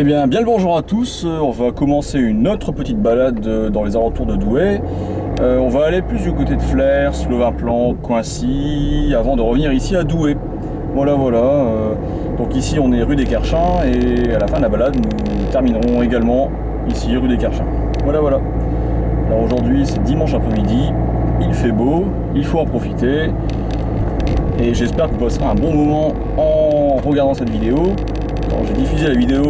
Eh bien le bonjour à tous, on va commencer une autre petite balade dans les alentours de Douai. On va aller plus du côté de Flers, Levain-Plan, Coincy, avant de revenir ici à Douai. Voilà. Donc ici on est rue des Kerchins et à la fin de la balade nous terminerons également ici rue des Kerchins. Voilà. Alors aujourd'hui c'est dimanche après-midi, il fait beau, il faut en profiter. Et j'espère que vous passerez un bon moment en regardant cette vidéo. Quand j'ai diffusé la vidéo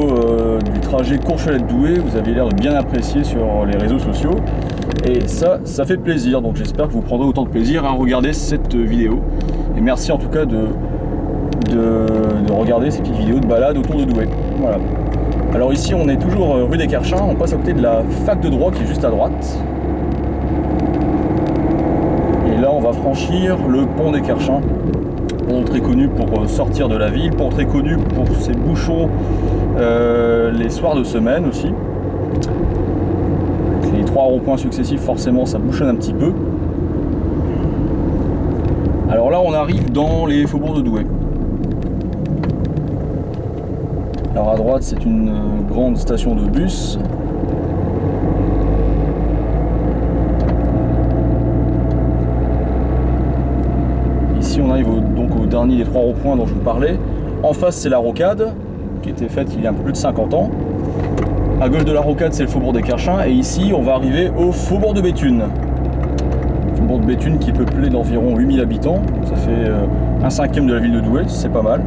du trajet Courchevel-Douai, vous avez l'air de bien apprécier sur les réseaux sociaux. Et ça fait plaisir. Donc j'espère que vous prendrez autant de plaisir à regarder cette vidéo. Et merci en tout cas de regarder ces petites vidéos de balade autour de Douai. Voilà. Alors ici on est toujours rue des Kerchins, on passe à côté de la fac de droit qui est juste à droite. Et là on va franchir le pont des Kerchins. Pont très connu pour sortir de la ville, pont très connu pour ses bouchons les soirs de semaine aussi. Les 3 ronds-points successifs, forcément ça bouchonne un petit peu. Alors là on arrive dans les faubourgs de Douai. Alors à droite c'est une grande station de bus. Ici on arrive donc au dernier des 3 ronds-points dont je vous parlais. En face c'est la rocade, qui était faite il y a un peu plus de 50 ans. À gauche de la rocade c'est le faubourg des Kerchins. Et ici on va arriver au faubourg de Béthune. Faubourg de Béthune qui est peuplé d'environ 8000 habitants. Ça fait 1/5 de la ville de Douai, c'est pas mal.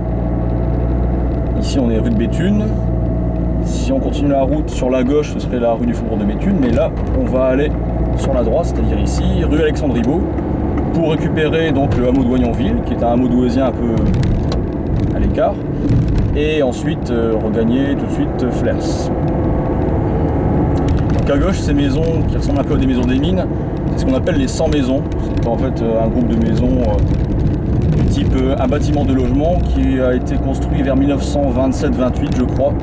Ici on est rue de Béthune. Si on continue la route sur la gauche ce serait la rue du faubourg de Béthune. Mais là on va aller sur la droite, c'est-à-dire ici, rue Alexandre Ribot, pour récupérer donc le hameau de Wagnonville, qui est un hameau douaisien un peu à l'écart, et ensuite regagner tout de suite Flers. Donc à gauche, ces maisons qui ressemblent un peu à des maisons des mines, c'est ce qu'on appelle les 100 maisons. C'est en fait un groupe de maisons du type un bâtiment de logement qui a été construit vers 1927-28 je crois,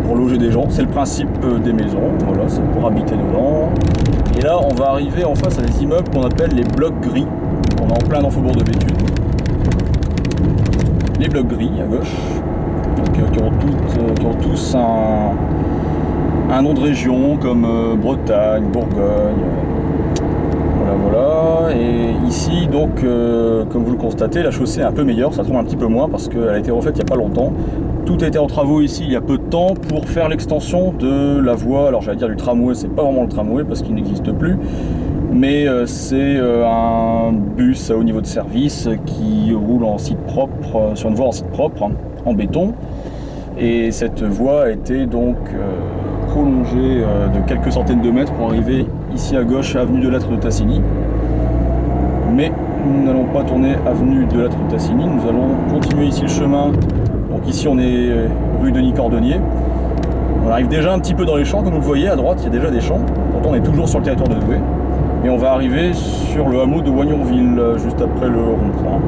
pour loger des gens. C'est le principe des maisons, voilà, c'est pour habiter dedans. Et là on va arriver en face à des immeubles qu'on appelle les blocs gris. On est en plein dans le faubourg de Béthune. Les blocs gris à gauche, donc, qui ont tous un nom de région comme Bretagne, Bourgogne. Voilà. Et ici donc comme vous le constatez, la chaussée est un peu meilleure, ça tombe un petit peu moins parce qu'elle a été refaite il n'y a pas longtemps. Tout a été en travaux ici il y a peu de temps pour faire l'extension de la voie. Alors j'allais dire du tramway, c'est pas vraiment le tramway parce qu'il n'existe plus, mais c'est un bus à haut niveau de service qui roule en site propre, sur une voie en site propre, en béton. Et cette voie a été donc prolongée de quelques centaines de mètres pour arriver ici à gauche, avenue de Lattre de Tassigny. Mais nous n'allons pas tourner avenue de Lattre de Tassigny, nous allons continuer ici le chemin. Donc ici on est rue Denis Cordonnier. On arrive déjà un petit peu dans les champs, comme vous le voyez, à droite il y a déjà des champs. Pourtant on est toujours sur le territoire de Douai. Et on va arriver sur le hameau de Wagnonville, juste après le rond-point.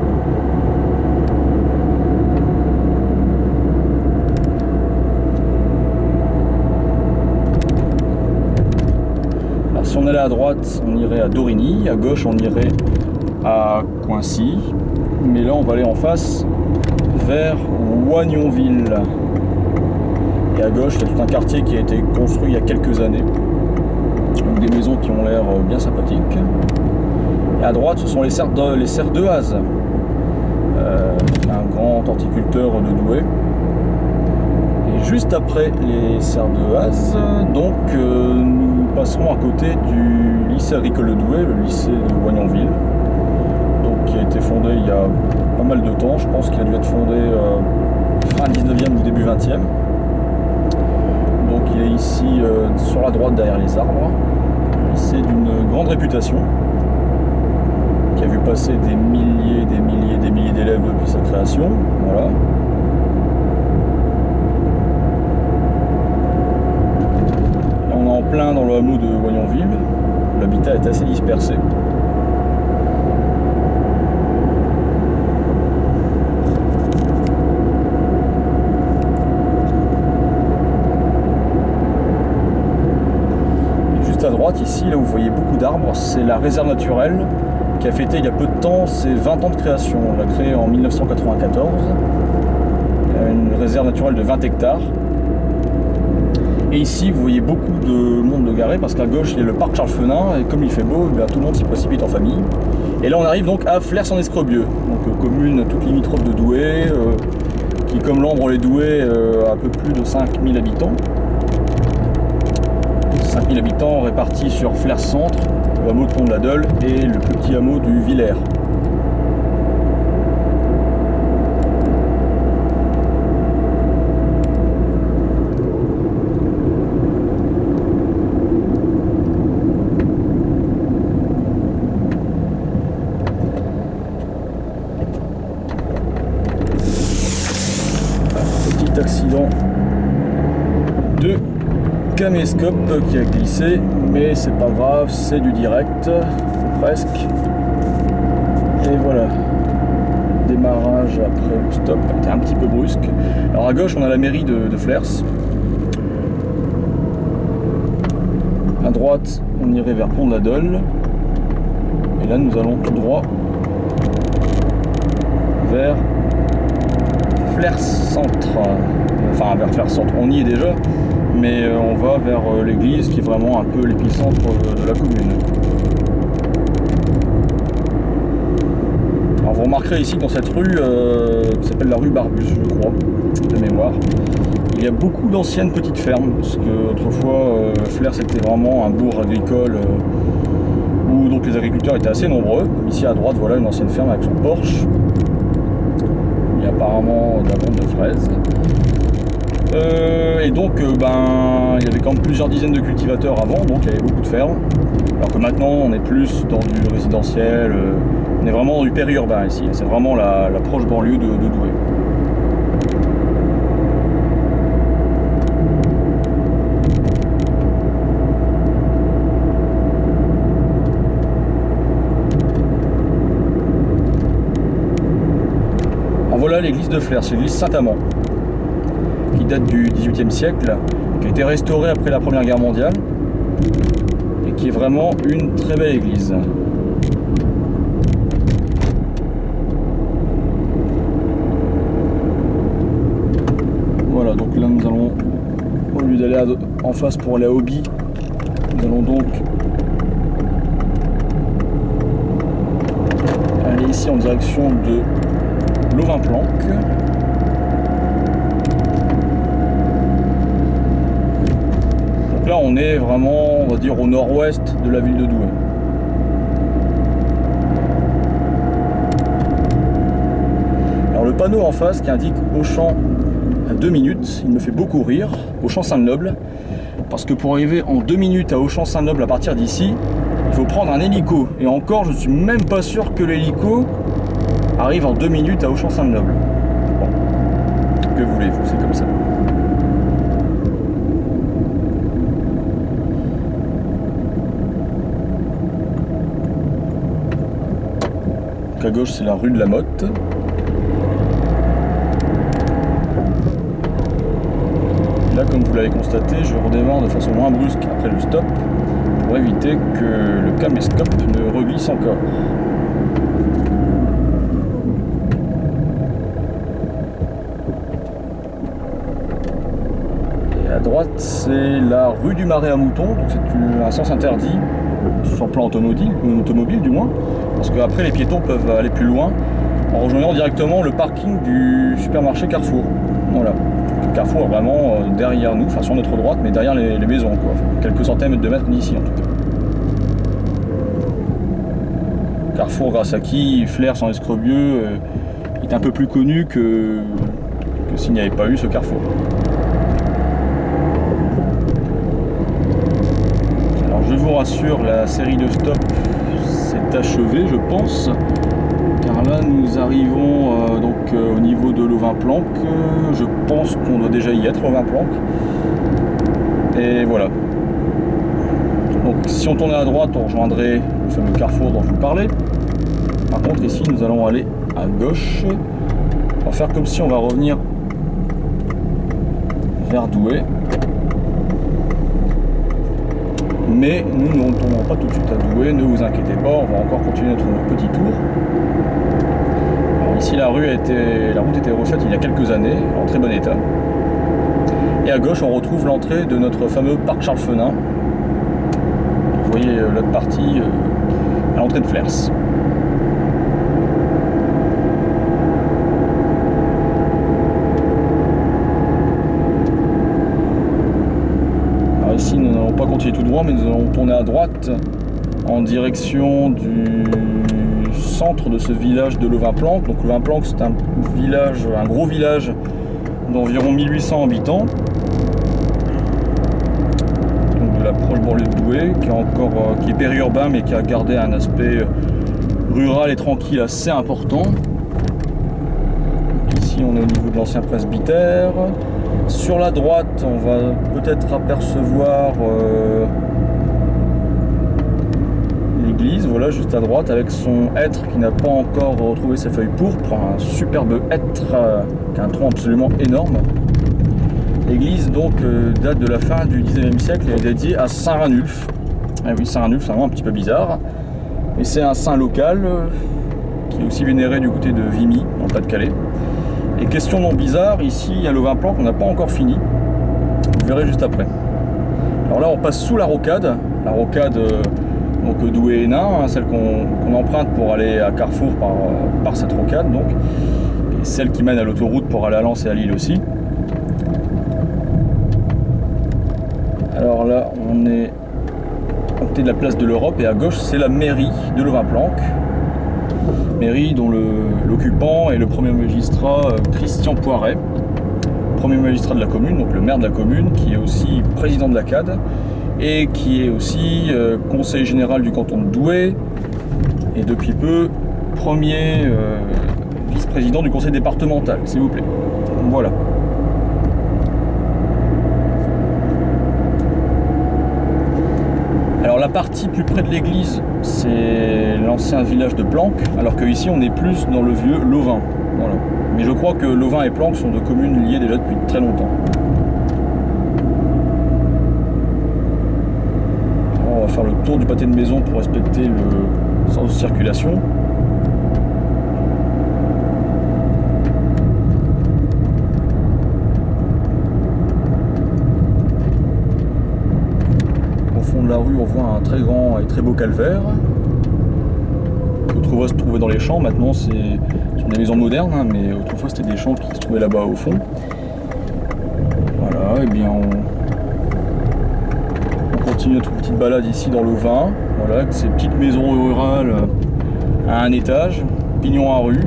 Alors si on allait à droite, on irait à Dorigny, à gauche on irait à Coincy. Mais là on va aller en face vers Wagnonville. Et à gauche, il y a tout un quartier qui a été construit il y a quelques années. Donc des maisons qui ont l'air bien sympathiques. Et à droite, ce sont les serres de Haz. Un grand horticulteur de Douai. Et juste après les serres de Haz, donc nous passerons à côté du lycée agricole de Douai, le lycée de Wagnonville. Donc qui a été fondé il y a pas mal de temps, je pense qu'il a dû être fondé fin 19e ou début 20e. Donc il est ici sur la droite derrière les arbres. C'est d'une grande réputation, qui a vu passer des milliers d'élèves depuis sa création. Voilà. Là on est en plein dans le hameau de Wagnonville. L'habitat est assez dispersé. À droite ici, là où vous voyez beaucoup d'arbres, c'est la réserve naturelle qui a fêté il y a peu de temps ses 20 ans de création. On l'a créée en 1994. Une réserve naturelle de 20 hectares. Et ici, vous voyez beaucoup de monde de garé parce qu'à gauche, il y a le parc Charles Fenin et comme il fait beau, tout le monde s'y précipite en famille. Et là, on arrive donc à Flers-en-Escrebieux, donc commune toute limitrophe de Douai, qui, comme l'Ambre-les-Douais, a un peu plus de 5000 habitants. 5000 habitants répartis sur Flers-Centre, le hameau de Pont-de-la-Dole et le petit hameau du Villers. Accident de caméscope qui a glissé, mais c'est pas grave, c'est du direct, presque. Et voilà, démarrage après le stop était un petit peu brusque. Alors à gauche, on a la mairie de Flers. À droite, on irait vers Pont-de-la-Dole. Et là, nous allons tout droit vers Flers-Centre, enfin vers Flers-Centre, on y est déjà, mais on va vers l'église qui est vraiment un peu l'épicentre de la commune. Alors vous remarquerez ici dans cette rue qui s'appelle la rue Barbus, je crois, de mémoire, il y a beaucoup d'anciennes petites fermes, parce que autrefois Flers était vraiment un bourg agricole où donc les agriculteurs étaient assez nombreux. Ici à droite, voilà une ancienne ferme avec son porche. Il y a apparemment de la vente de fraises. Et donc, il y avait quand même plusieurs dizaines de cultivateurs avant, donc il y avait beaucoup de fermes. Alors que maintenant, on est plus dans du résidentiel, on est vraiment dans du périurbain ici. C'est vraiment la proche banlieue de Douai. Voilà l'église de Flers, c'est l'église Saint-Amand, qui date du XVIIIe siècle, qui a été restaurée après la Première Guerre mondiale, et qui est vraiment une très belle église. Voilà, donc là nous allons, au lieu d'aller en face pour aller à Hobby, nous allons donc aller ici en direction de Louvain-Planck. Donc là on est vraiment, on va dire, au nord-ouest de la ville de Douai. Alors le panneau en face qui indique Auchan à 2 minutes, il me fait beaucoup rire, Auchan Saint-Noble, parce que pour arriver en 2 minutes à Auchan Saint-Noble à partir d'ici, il faut prendre un hélico. Et encore, je suis même pas sûr que l'hélico arrive en 2 minutes à Auchan Saint-Noble. Bon, que voulez-vous, c'est comme ça. Donc à gauche, c'est la rue de la Motte. Là, comme vous l'avez constaté, je redémarre de façon moins brusque après le stop pour éviter que le caméscope ne reglisse encore. Et à droite, c'est la rue du Marais à Mouton, donc c'est un sens interdit sur le plan automobile du moins, parce qu'après les piétons peuvent aller plus loin en rejoignant directement le parking du supermarché Carrefour. Voilà. Le Carrefour est vraiment derrière nous, enfin sur notre droite, mais derrière les maisons, quoi. Quelques centaines de mètres d'ici en tout cas. Carrefour grâce à qui Flers-en-Escrebieux est un peu plus connu que s'il n'y avait pas eu ce carrefour. Alors je vous rassure, la série de stops s'est achevée, je pense. Car là nous arrivons au niveau de Louvain-Planck. Je pense qu'on doit déjà y être, Louvain-Planck. Et voilà. Donc si on tournait à droite, on rejoindrait le fameux carrefour dont je vous parlais. Par contre ici nous allons aller à gauche. On va faire comme si on va revenir vers Douai. Mais nous ne retournons pas tout de suite à Douai, ne vous inquiétez pas, on va encore continuer notre petit tour. Alors ici la route était refaite il y a quelques années, en très bon état. Et à gauche on retrouve l'entrée de notre fameux parc Charles Fenin. Vous voyez l'autre partie à l'entrée de Flers. Alors ici nous n'allons pas continuer tout droit, mais nous allons tourner à droite en direction du centre de ce village de Levainplanck. Donc Levainplanck, c'est un gros village d'environ 1800 habitants. Donc de la proche banlieue de Douai, qui est périurbain mais qui a gardé un aspect rural et tranquille assez important. Donc ici on est au niveau de l'ancien presbytère. Sur la droite, on va peut-être apercevoir l'église, voilà, juste à droite, avec son hêtre qui n'a pas encore retrouvé ses feuilles pourpres, un superbe hêtre qui a un tronc absolument énorme. L'église donc date de la fin du 19e siècle et est dédiée à Saint Ranulphe. Ah oui, Saint Ranulphe, c'est vraiment un petit peu bizarre, mais c'est un saint local qui est aussi vénéré du côté de Vimy, dans le Pas-de-Calais. Et question non bizarre, ici à Levainplanck, on n'a pas encore fini, vous verrez juste après. Alors là on passe sous la rocade donc Douai-Hénin, celle qu'on emprunte pour aller à Carrefour par cette rocade, donc, et celle qui mène à l'autoroute pour aller à Lens et à Lille aussi. Alors là, on est à côté de la place de l'Europe et à gauche, c'est la mairie de Levainplanck. Mairie dont l'occupant est le premier magistrat Christian Poiret, premier magistrat de la commune, donc le maire de la commune, qui est aussi président de la CAD. Et qui est aussi conseiller général du canton de Douai et depuis peu premier vice-président du conseil départemental, s'il vous plaît. Voilà. Alors la partie plus près de l'église, c'est l'ancien village de Planck, alors qu'ici on est plus dans le vieux Levain. Voilà. Mais je crois que Levain et Planck sont deux communes liées déjà depuis très longtemps. On va faire le tour du pâté de maison pour respecter le sens de circulation. Au fond de la rue, on voit un très grand et très beau calvaire qui autrefois se trouvait dans les champs. Maintenant, c'est des maisons modernes, hein, mais autrefois c'était des champs qui se trouvaient là-bas au fond. Voilà, et bien on continue notre petite balade ici dans le Vin, voilà, avec ces petites maisons rurales à un étage, pignon à rue,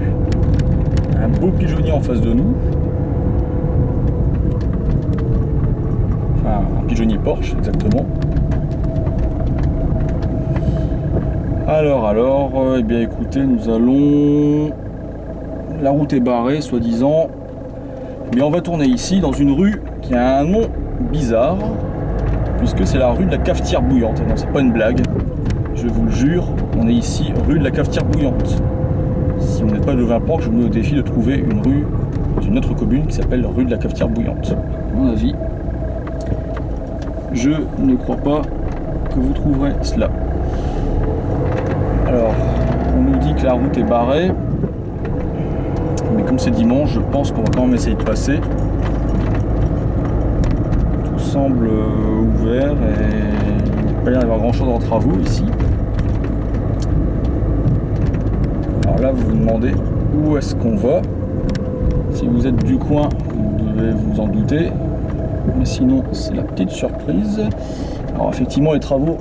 un beau pigeonnier en face de nous, enfin un pigeonnier Porsche exactement. Alors, eh bien écoutez, nous allons, la route est barrée soi-disant, eh bien on va tourner ici dans une rue qui a un nom bizarre, puisque c'est la rue de la Cafetière Bouillante. Non, c'est pas une blague, je vous le jure, on est ici rue de la Cafetière Bouillante. Si vous n'êtes pas de Levainplanck, je vous mets au défi de trouver une rue dans une autre commune qui s'appelle rue de la Cafetière Bouillante. À mon avis, je ne crois pas que vous trouverez cela. Alors, on nous dit que la route est barrée, mais comme c'est dimanche, je pense qu'on va quand même essayer de passer. Tout semble ouvert et il n'y a pas l'air d'avoir grand chose en travaux ici. Alors là, vous vous demandez où est-ce qu'on va. Si vous êtes du coin, vous devez vous en douter, mais sinon, c'est la petite surprise. Alors effectivement, les travaux,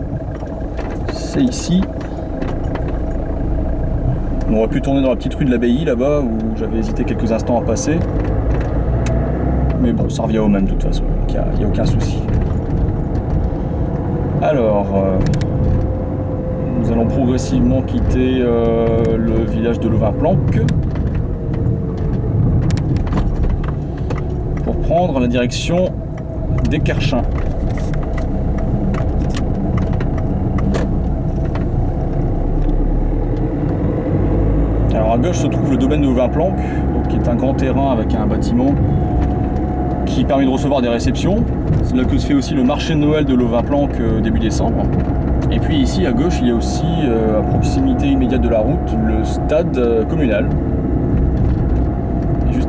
c'est ici. On aurait pu tourner dans la petite rue de l'Abbaye là-bas où j'avais hésité quelques instants à passer. Mais bon, ça revient au même de toute façon, il n'y a aucun souci. Alors, nous allons progressivement quitter le village de Levainplanck pour prendre la direction d'Équerchin. Alors à gauche se trouve le domaine de Levainplanck, donc qui est un grand terrain avec un bâtiment qui permet de recevoir des réceptions. C'est là que se fait aussi le marché de Noël de Levainplanck début décembre. Et puis ici à gauche, il y a aussi à proximité immédiate de la route le stade communal.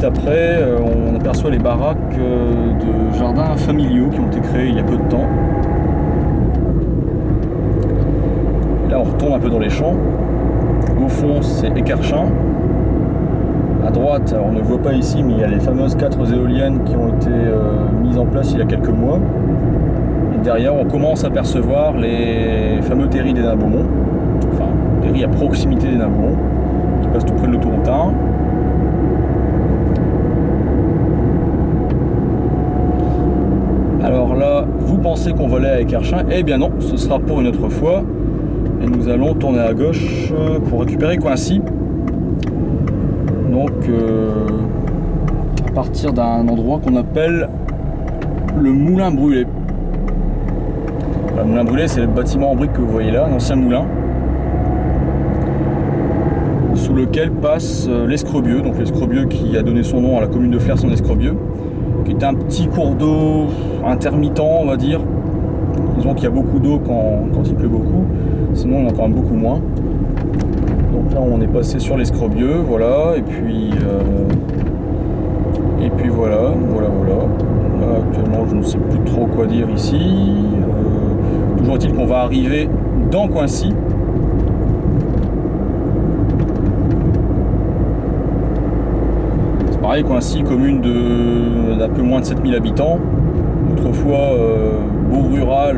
juste après, on aperçoit les baraques de jardins familiaux qui ont été créés il y a peu de temps. Et là, on retourne un peu dans les champs. Au fond, c'est Écarchin. À droite, on ne le voit pas ici, mais il y a les fameuses 4 éoliennes qui ont été mises en place il y a quelques mois. Et derrière, on commence à percevoir les fameux terris des Nains-Beaumont, enfin, terris à proximité des Nains-Beaumont, qui passent tout près de l'autoroute 1. Alors là, vous pensez qu'on va aller à Écarchin? Eh bien non, ce sera pour une autre fois. Et nous allons tourner à gauche pour récupérer Coincy. Donc, à partir d'un endroit qu'on appelle le Moulin Brûlé. Le Moulin Brûlé, c'est le bâtiment en briques que vous voyez là, un ancien moulin, sous lequel passe l'Escrebieux, donc l'Escrebieux qui a donné son nom à la commune de Flers-en-Escrebieux, qui est un petit cours d'eau intermittent, on va dire. Disons qu'il y a beaucoup d'eau quand il pleut beaucoup, sinon on en a quand même beaucoup moins. Donc là on est passé sur l'Escrebieux, voilà, et puis voilà. Là, actuellement je ne sais plus trop quoi dire ici. Toujours est-il qu'on va arriver dans Coincy. C'est pareil, Coincy, commune d'un peu moins de 7000 habitants. Autrefois beau rural,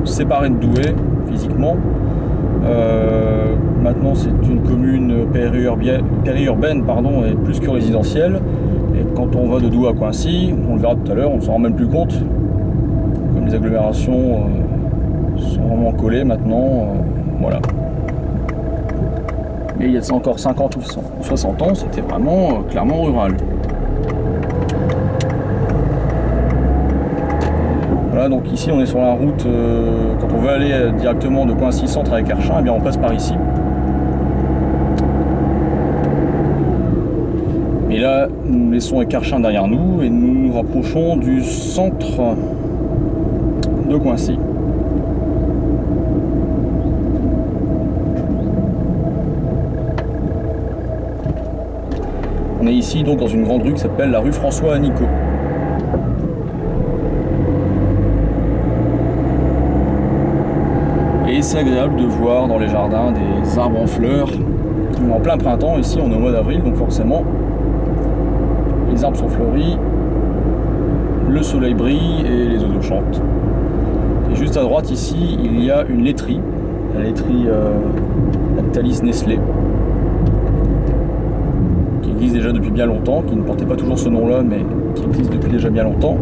séparé de Douai physiquement. Maintenant c'est une commune périurbaine et plus que résidentielle. Et quand on va de Douai à Coincy, on le verra tout à l'heure, on ne s'en rend même plus compte. Comme les agglomérations sont vraiment collées maintenant, voilà. Mais il y a de ça encore 50 ou 60 ans, c'était vraiment clairement rural. Voilà, donc ici on est sur la route, quand on veut aller directement de Coincy Centre à Écarchin, eh bien on passe par ici. Et là, nous laissons Écarchin derrière nous et nous nous rapprochons du centre de Coincy. On est ici donc dans une grande rue qui s'appelle la rue François-Nico. Et c'est agréable de voir dans les jardins des arbres en fleurs. En plein printemps, ici on est au mois d'avril, donc forcément les arbres sont fleuris, le soleil brille et les oiseaux chantent. Et juste à droite ici, il y a une laiterie, la laiterie Lactalis Nestlé, qui existe déjà depuis bien longtemps, qui ne portait pas toujours ce nom-là, mais qui existe depuis déjà bien longtemps.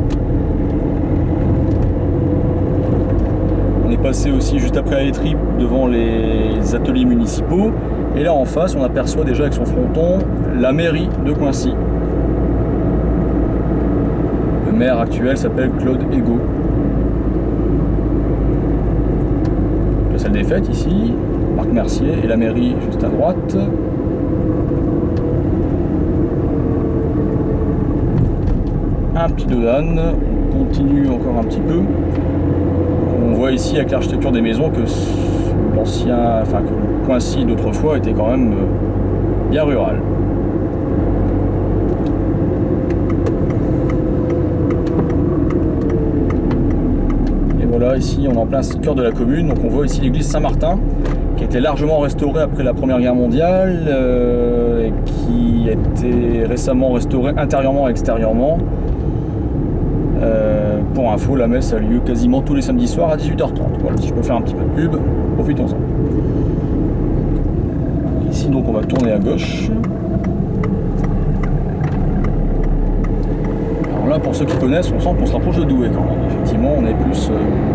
On est passé aussi juste après la laiterie devant les ateliers municipaux, et là en face on aperçoit déjà avec son fronton la mairie de Coincy. Le maire actuel s'appelle Claude Ego. La salle des fêtes ici, Marc Mercier, et la mairie juste à droite. Un petit dos d'âne, on continue encore un petit peu. On voit ici avec l'architecture des maisons que que Coincy d'autrefois était quand même bien rural. Et voilà, ici on est en plein cœur de la commune, donc on voit ici l'église Saint-Martin qui a été largement restaurée après la Première Guerre mondiale et qui a été récemment restaurée intérieurement et extérieurement. Pour info, la messe a lieu quasiment tous les samedis soirs à 18h30. Voilà, si je peux faire un petit peu de pub, profitons-en. Ici donc on va tourner à gauche. Alors là, pour ceux qui connaissent, on sent qu'on se rapproche de Douai quand même. Effectivement, on est plus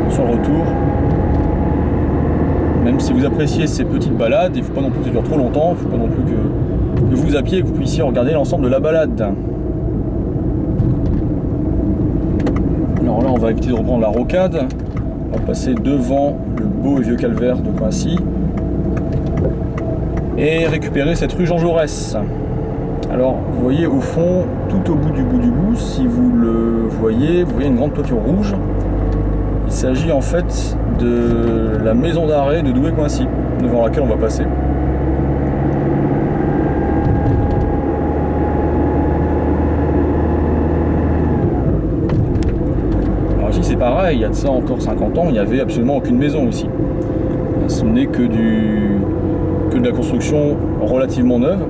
sur le retour. Même si vous appréciez ces petites balades, il ne faut pas non plus que ça dure trop longtemps, il ne faut pas non plus que vous à pied, que vous puissiez regarder l'ensemble de la balade. Alors là, on va éviter de reprendre la rocade. On va passer devant le beau et vieux calvaire de Coincy et récupérer cette rue Jean Jaurès. Alors, vous voyez au fond, tout au bout du bout, si vous le voyez, vous voyez une grande toiture rouge. Il s'agit en fait de la maison d'arrêt de Douai-Coincy, devant laquelle on va passer. c'est pareil, il y a de ça encore 50 ans, il n'y avait absolument aucune maison ici. Ce n'est que de la construction relativement neuve.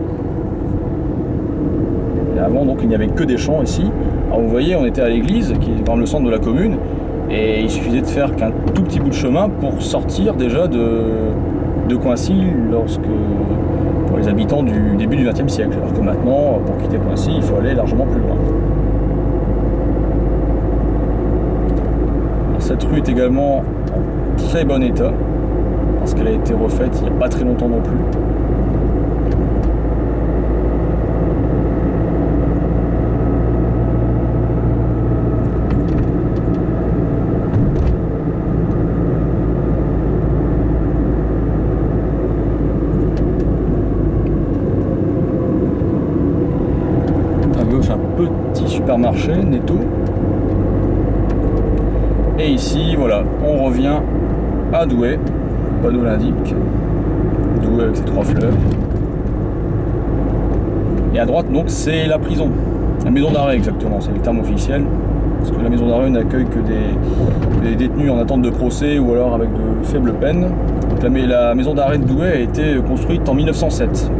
Et avant, donc, il n'y avait que des champs ici. Alors vous voyez, on était à l'église, qui est quand même le centre de la commune, et il suffisait de faire qu'un tout petit bout de chemin pour sortir déjà de Coincy pour les habitants du début du XXe siècle. Alors que maintenant, pour quitter Coincy, il faut aller largement plus loin. Alors, cette rue est également en très bon état, parce qu'elle a été refaite il n'y a pas très longtemps non plus. Petit supermarché Netto, et ici voilà, on revient à Douai, le panneau l'indique, Douai avec ses 3 fleurs, et à droite donc c'est la prison, la maison d'arrêt exactement, c'est le terme officiel, parce que la maison d'arrêt n'accueille que des détenus en attente de procès ou alors avec de faibles peines. Donc la maison d'arrêt de Douai a été construite en 1907.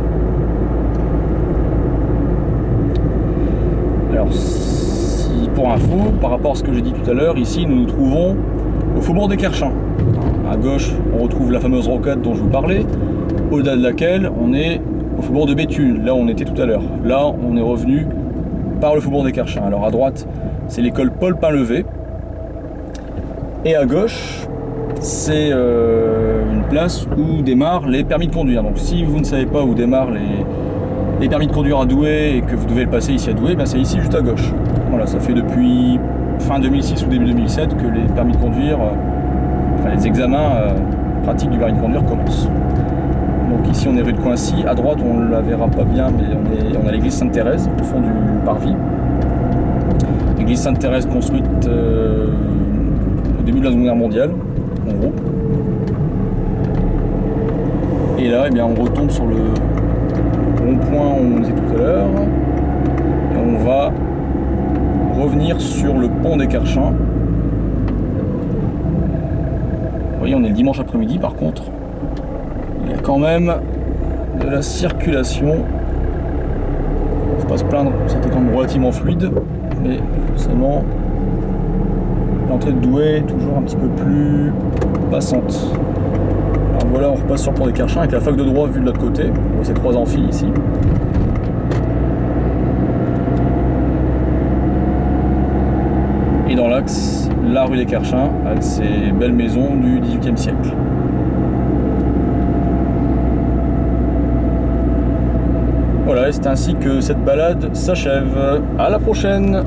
Alors, pour info, par rapport à ce que j'ai dit tout à l'heure, ici nous nous trouvons au faubourg des Kerchins. À gauche, on retrouve la fameuse rocade dont je vous parlais, au-delà de laquelle on est au faubourg de Béthune, là où on était tout à l'heure. Là, on est revenu par le faubourg des Kerchins. Alors à droite, c'est l'école Paul Painlevé, et à gauche, c'est une place où démarrent les permis de conduire. Donc si vous ne savez pas où démarrent les permis de conduire à Douai et que vous devez le passer ici à Douai, ben c'est ici juste à gauche. Voilà, ça fait depuis fin 2006 ou début 2007 que les permis de conduire, les examens pratiques du permis de conduire commencent. Donc ici on est rue de Coincy, à droite on ne la verra pas bien, mais on a l'église Sainte-Thérèse au fond du parvis. L'église Sainte-Thérèse construite au début de la Seconde Guerre mondiale, en gros. Et là, eh bien, on retombe sur le rond-point où on était tout à l'heure, et on va revenir sur le pont des Kerchins. Vous voyez, on est le dimanche après-midi, par contre, il y a quand même de la circulation. Il ne faut pas se plaindre, c'était quand même relativement fluide, mais forcément, l'entrée de Douai est toujours un petit peu plus passante. Alors voilà, on repasse sur le pont des Kerchins avec la fac de droit vue de l'autre côté. On voit ces 3 amphis ici. Et dans l'axe, la rue des Kerchins avec ses belles maisons du XVIIIe siècle. Voilà, et c'est ainsi que cette balade s'achève. À la prochaine!